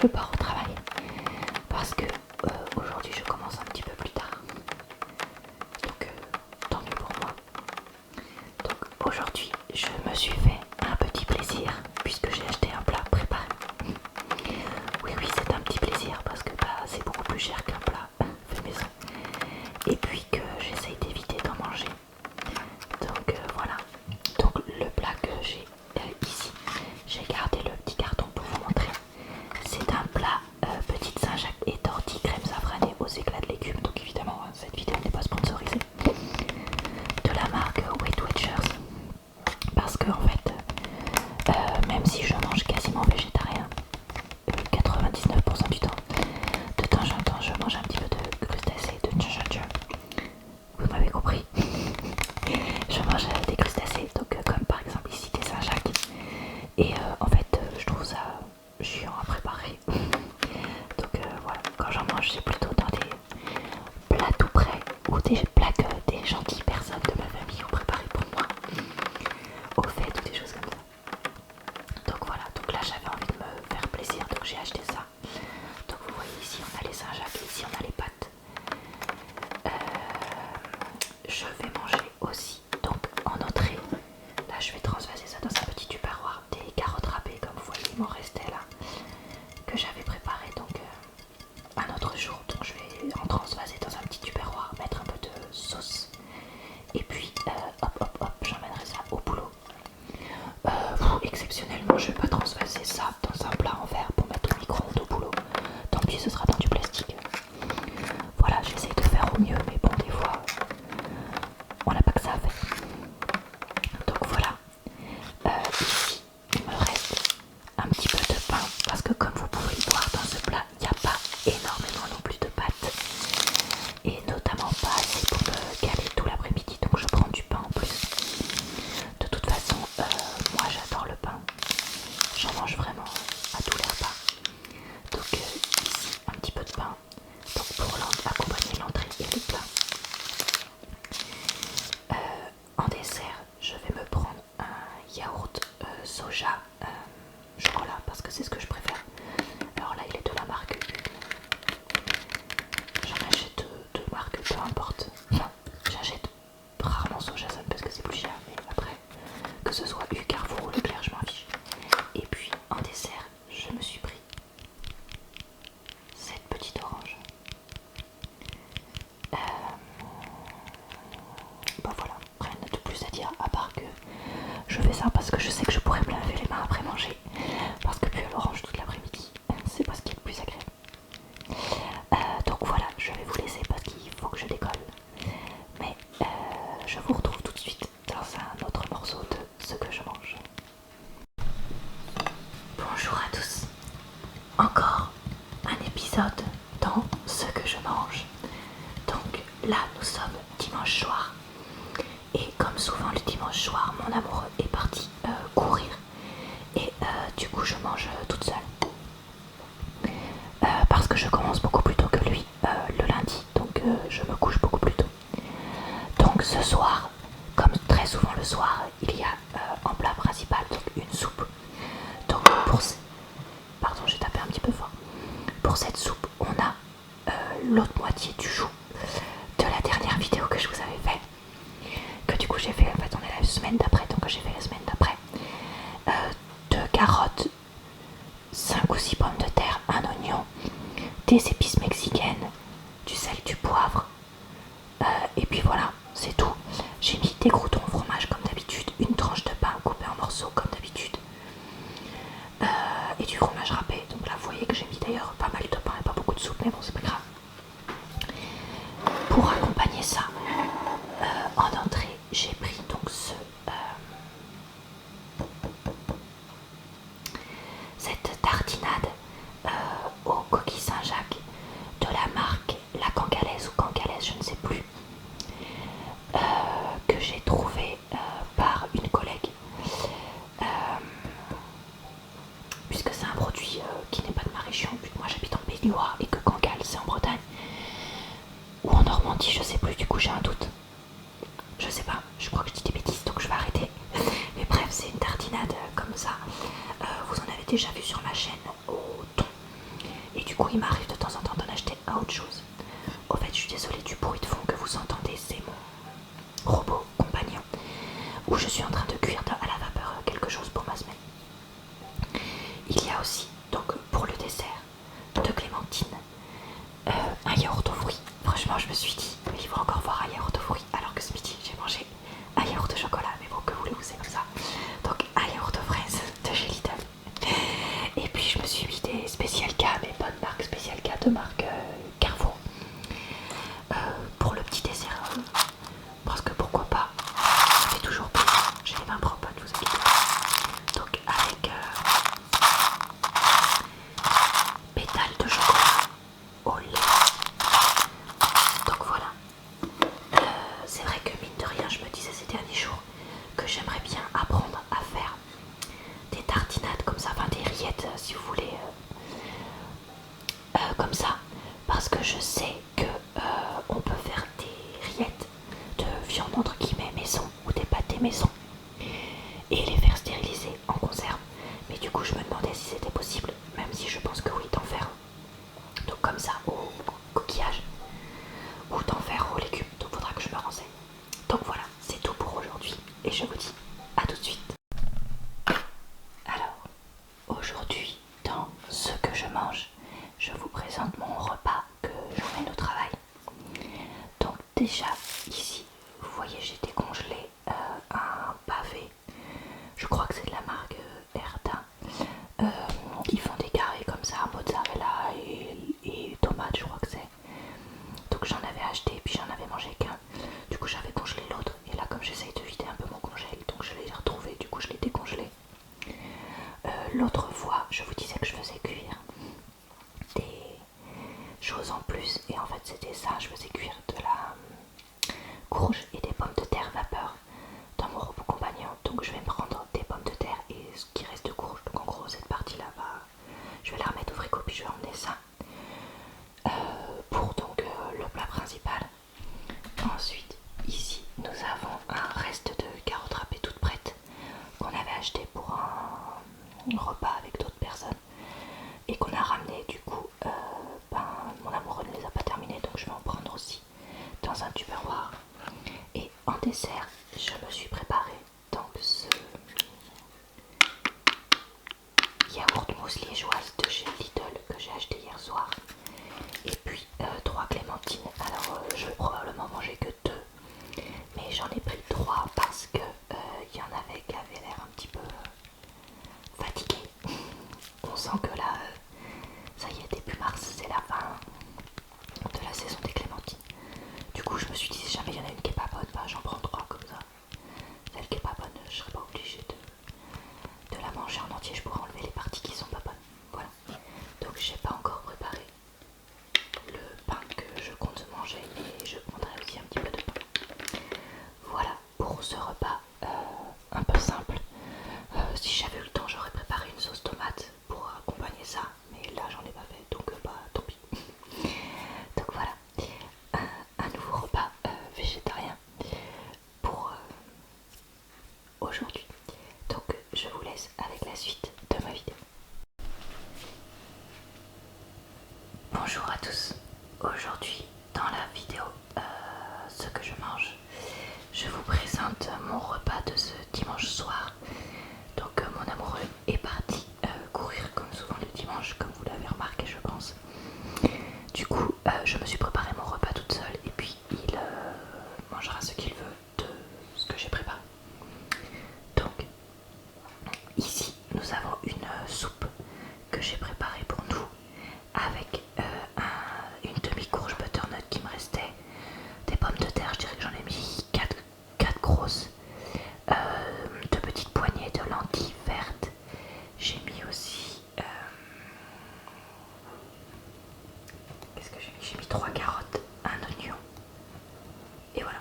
je pars au travail parce que aujourd'hui je commence un petit peu plus tard. Donc tant mieux pour moi. Donc aujourd'hui je me suis fait un petit plaisir puisque j'ai acheté un plat préparé. Oui c'est un petit plaisir parce que c'est beaucoup plus cher qu'un plat fait maison. Et puis que j'essaye d'éviter d'en manger. Donc voilà. Donc le plat que j'ai ici, j'ai gardé le petit carton pour vous montrer. C'est un plat petite Saint-Jacques et tortilles crème safranée aux éclats de légumes. Donc évidemment cette vidéo n'est pas sponsorisée. De la marque Weight Watchers. Parce que en fait, même si je mange quasiment végétarien, 99% du temps, de temps en temps je mange un petit peu de crustacés, de tchatcha. Vous m'avez compris. Je mange des crustacés, donc comme par exemple ici des Saint-Jacques. Et en fait, je trouve ça chiant à préparer. Donc voilà, quand j'en mange, c'est plutôt dans des plats tout prêts ou des plats que des gentilles personnes de ma famille ont préparé pour moi, au fait ou des choses comme ça. Donc voilà, donc là j'avais envie de me faire plaisir, donc j'ai acheté ça. Donc vous voyez ici on a les Saint-Jacques et ici on a les pâtes. Je vais manger aussi, donc en entrée, là je vais transvaser ça dans un petit tupperware, des carottes râpées comme vous voyez, il m'en restait là, que j'avais préparé donc un autre jour, donc je vais en transvaser dans un petit tupperware, mettre un peu de sauce, et puis hop, j'emmènerai ça au boulot. Exceptionnellement je vais pas transvaser ça dans un plat en verre pour mettre au micro-ondes au boulot, tant pis ce sera dans du plastique. Voilà, j'essaye de faire au mieux, mais bon des fois on n'a pas que ça à faire. Donc voilà, ici il me reste un petit peu de pain parce que comme vous pouvez le voir dans ce plat, il n'y a pas énormément non plus de pâtes et notamment pas assez pour me caler tout l'après-midi, donc je prends du pain en plus. De toute façon, moi j'adore le pain, j'en mange vraiment à tous les repas. Donc ici un petit peu de pain, donc pour accompagner l'entrée et le plat. En dessert, je vais me prendre un yaourt soja chocolat parce que c'est ce que je préfère. Alors là, il est de la marque U. J'en achète de marques, peu importe. Enfin, j'achète rarement Sojason parce que c'est plus cher, mais après, que ce soit U, Carrefour ou Leclerc, je m'en fiche. Et puis en dessert, je me suis pris cette petite orange. Bah voilà, rien de plus à dire à part que je fais ça parce que je sais que je pourrais me laver les mains après manger. Parce que puis à l'orange toute l'après-midi, c'est pas ce qui est le plus agréable. Donc voilà, je vais vous laisser parce qu'il faut que je décolle. Mais je vous retrouve tout de suite dans un autre morceau de ce que je mange. Bonjour à tous. Encore un épisode dans ce que je mange. Donc là nous sommes dimanche soir. Et comme souvent le dimanche soir, mon amoureux est parti courir. Et du coup je mange toute seule. Parce que je commence beaucoup plus tôt que lui le lundi, donc je me couche beaucoup plus tôt. Donc ce soir, comme très souvent le soir, il y a en plat principal donc une soupe. Donc pardon, j'ai tapé un petit peu fort. Pour cette soupe, on a l'autre moitié du chou de la dernière vidéo que je vous avais fait. Que du coup j'ai fait, en fait on est la semaine d'après, donc j'ai fait la semaine d'après. 2 carottes, 5 ou 6 pommes de terre, un oignon, des épices mexicaines, du sel, du poivre, et puis voilà, c'est tout. J'ai mis des croûtons au fromage comme d'habitude, une tranche de pain coupée en morceaux comme d'habitude, et du fromage râpé. Donc là vous voyez que j'ai mis d'ailleurs pas mal de pain et pas beaucoup de soupe, mais bon c'est pas grave. Pour accompagner ça, en entrée j'ai pris donc cette tartinade aux coquilles Saint-Jacques de la marque La Cancalaise ou Cancalaise, je ne sais plus, que j'ai trouvé par une collègue, puisque c'est un produit qui n'est pas de ma région, vu que moi j'habite en Pays de Loire et que Cancale c'est en Bretagne ou en Normandie, je sais plus, du coup j'ai un doute. Je sais pas, je crois que je dis des bêtises donc je vais arrêter. Mais bref, c'est une tartinade comme ça. Vous en avez déjà vu sur ma chaîne au thon du coup je me demandais si c'était possible, même si je pense que oui, d'en faire donc comme ça au coquillage ou d'en faire aux légumes, donc faudra que je me renseigne. Donc voilà, c'est tout pour aujourd'hui et je vous dis à tout de suite. Alors, aujourd'hui, dans ce que je mange, je vous présente mon repas que j'emmène au travail. Donc déjà, ici, vous voyez, j'ai décongelé un pavé. Je crois que c'est de la marque Erda. Ils font des carrés comme ça, mozzarella et tomates, je crois que c'est. Donc j'en avais acheté, puis j'en avais mangé qu'un. Du coup j'avais congelé l'autre. Et là, comme j'essaye de vider un peu mon congèle, donc je l'ai retrouvé, du coup je l'ai décongelé. L'autre fois, je vous disais que je faisais cuire des choses en plus. Et en fait c'était ça, je faisais cuire de la courge et des pommes de terre vapeur dans mon repas compagnon. Donc je vais me prendre des pommes de terre et ce qui reste de courge. Donc en gros cette partie là je vais la remettre au frigo puis je vais emmener ça pour donc le plat principal. Ensuite ici nous avons un reste de carottes râpées toutes prêtes qu'on avait acheté pour un repas avec d'autres personnes et qu'on a ramené. Du coup mon amoureux ne les a pas terminées, donc je vais en prendre aussi dans un tupperware. Et en dessert, je me suis préparé donc ce yaourt mousse liégeoise de chez Lidl que j'ai acheté hier soir. Et puis 3 clémentines. Alors je vais probablement manger que 2, mais j'en ai pris 3 parce que y en avait qui avaient l'air un petit peu fatigués. On sent que là, ça y est, début mars, c'est la fin de la saison des clémentines. Du coup je me suis dit si jamais il y en a une qui est pas bonne, bah, j'en prends 3 comme ça. Celle qui est pas bonne, je serai pas obligée de la manger en entier, je pourrais enlever les parties qui sont pas bonnes. Voilà. Donc j'ai pas encore préparé le pain que je compte manger et je prendrai aussi un petit peu de pain. Voilà pour ce repas un peu simple. Si j'avais eu le temps, j'aurais préparé une sauce tomate pour accompagner ça, mais là j'en ai pas fait, donc bah tant pis. Donc voilà, un nouveau repas végétarien pour aujourd'hui. Donc je vous laisse avec la suite de ma vidéo. Bonjour à tous. Aujourd'hui dans la vidéo ce que je mange, je vous présente mon repas de ce dimanche soir. Donc mon amoureux est parti courir comme souvent le dimanche, comme vous l'avez remarqué je pense. Du coup je me suis préparé mon repas toute seule et puis il mangera ce qu'il veut de ce que j'ai préparé. Donc ici nous avons une soupe que j'ai préparée pour nous avec une demi-courge butternut qui me restait, des pommes de terre, je dirais que j'en ai mis 4 grosses, 2 petites poignées de lentilles vertes, j'ai mis aussi qu'est-ce que j'ai mis? J'ai mis 3 carottes, un oignon et voilà.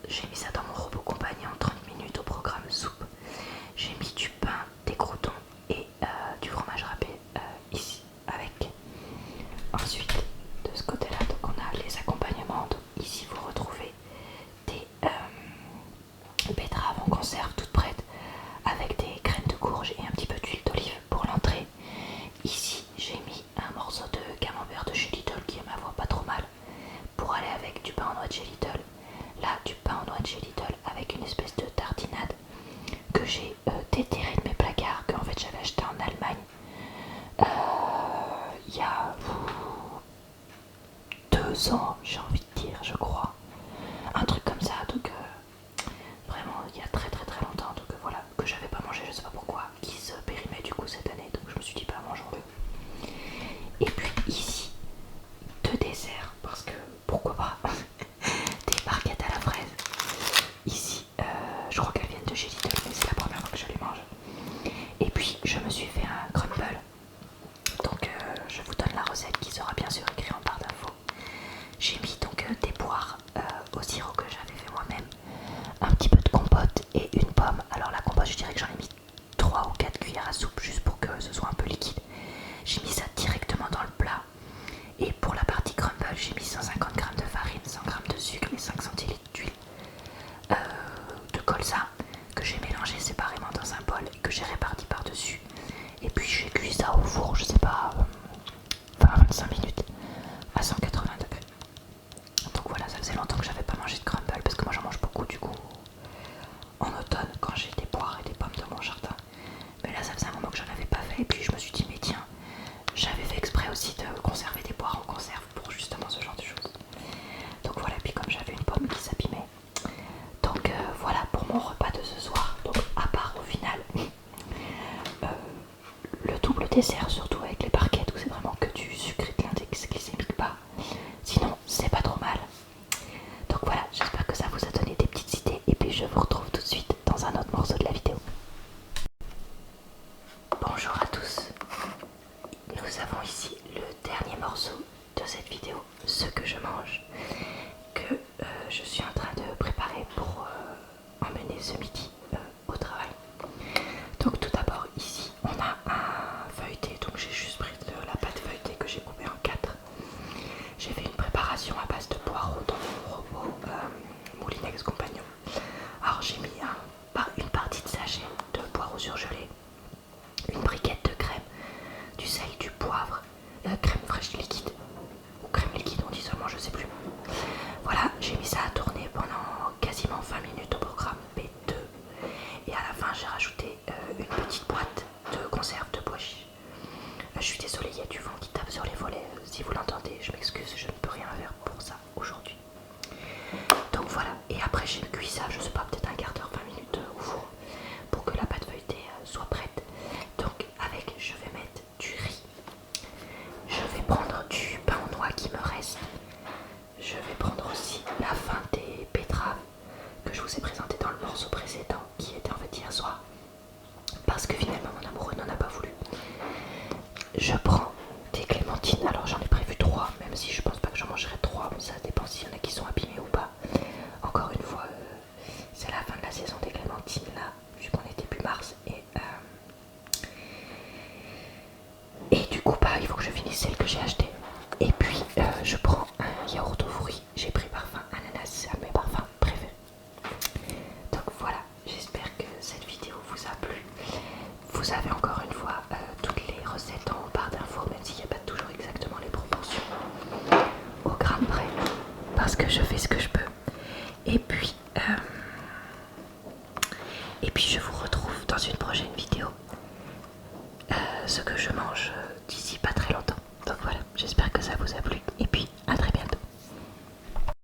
J'ai mis ça dans mon robot compagnon en 30 minutes au programme soupe. J'ai mis du pain, des croûtons et du fromage râpé ici avec. Ensuite de ce côté là donc on a les accompagnements. Donc, ici vous retrouvez des betteraves en conserve toutes prêtes avec des graines de courge et un petit peu d'huile d'olive pour l'entrée. Ici j'ai mis un morceau de camembert de chez Lidl qui est ma voix pas trop mal pour aller avec du pain en noix de chez Lidl. Là du pain en noix de chez Lidl avec une espèce de tartinade que j'ai déterré de mes placards, que en fait j'avais acheté en Allemagne il y a 2 ans, j'ai envie de dire, je crois, un truc comme ça. Donc vraiment il y a très très très longtemps, donc voilà, que j'avais pas mangé, je sais pas pourquoi, qui se périmait du coup cette année, donc je me suis dit bah mangeons-le. Et puis ici 2 desserts parce que pourquoi pas. Des barquettes à la fraise ici, je crois qu'elles viennent de chez Lidl mais c'est la première fois que je les mange. Et puis je me suis fait un crumble, donc je vous donne la recette qui sera bien sûr écrite en barre d'infos. J'ai mis donc des poires au sirop que j'avais fait moi-même, un petit peu de compote et une pomme. Alors la compote je dirais que j'en ai mis 3 ou 4 cuillères à soupe juste pour que ce soit un peu liquide. J'ai mis ça directement dans le plat. Et pour la partie crumble j'ai mis 150 g de farine, 100 g de sucre et 5 centilitres d'huile de colza que j'ai mélangé séparément dans un bol et que que j'ai répartis par-dessus. Et puis j'ai cuit ça au four, je sais pas, 20-25 minutes à 180 degrés. Donc voilà, ça faisait longtemps que j'avais pas mangé de crumble parce que moi j'en mange beaucoup du coup en automne quand j'ai des poires et des pommes dans mon jardin. Mais là ça faisait un moment que j'en avais pas fait et puis je me suis dit mais tiens, j'avais fait exprès aussi de conserver des poires en conserve pour justement ce genre de choses. Donc voilà, puis comme j'avais une pomme qui s'abîmait. Donc voilà pour mon repas de ce soir. Donc à part au final le double dessert, surtout avec les barquettes où c'est vraiment que du sucré de l'index glycémique bas. Sinon c'est pas trop mal. Donc voilà, j'espère que ça vous a donné des petites idées et puis je vous retrouve tout de suite dans un autre morceau de la vidéo. Bonjour à tous. Nous avons ici le dernier morceau de cette vidéo, ce que je mange, que je suis en train de préparer pour emmener ce midi au travail. Donc tout d'abord ici on a un feuilleté, donc j'ai juste pris la pâte feuilletée que j'ai coupée en 4. J'ai fait une préparation à base de poireaux dans mon robot Moulinex Compagnon. Alors j'ai mis une partie de sachet de poireaux surgelés, une briquette de crème, du sel, du poivre, crème fraîche liquide, ou crème liquide on dit seulement, je sais plus. Voilà, j'ai mis ça à tourner pendant quasiment 20 minutes au programme B2 et à la fin j'ai rajouté une petite boîte de conserve de pois chiches. Je suis désolée, il y a du vent qui tape sur les volets, si vous l'entendez, je m'excuse, je ne peux rien faire pour ça aujourd'hui. Donc voilà, et après j'ai cuit ça, je sais pas, peut-être un quart d'heure, 20 minutes au four pour que la pâte feuilletée soit prête. Donc avec, je vais mettre du riz, je vais prendre du pain aux noix qui me reste, je vais prendre aussi la fin des betteraves que je vous ai présenté dans le morceau précédent qui était en fait hier soir parce que finalement mon amoureux n'en a pas voulu. Je prends des clémentines, alors j'en ai prévu 3, même si je pense pas que j'en mangerai 3, ça dépend s'il y en a qui sont abîmés ou pas. Encore une fois, c'est la fin de la saison des clémentines là, vu qu'on est début mars et du coup bah il faut que je finisse celle que j'ai achetée. Et puis je prends un yaourt aux fruits, j'ai pris parfum ananas, c'est un de mes parfums préférés. Donc voilà, j'espère que cette vidéo vous a plu. Vous avez encore une fois toutes les recettes en barre d'infos, même s'il n'y a pas toujours exactement les proportions au gramme près, parce que je fais ce que je peux. Et puis je vous retrouve dans une prochaine vidéo, ce que je mange d'ici pas très longtemps. Donc voilà, j'espère que ça vous a plu. Et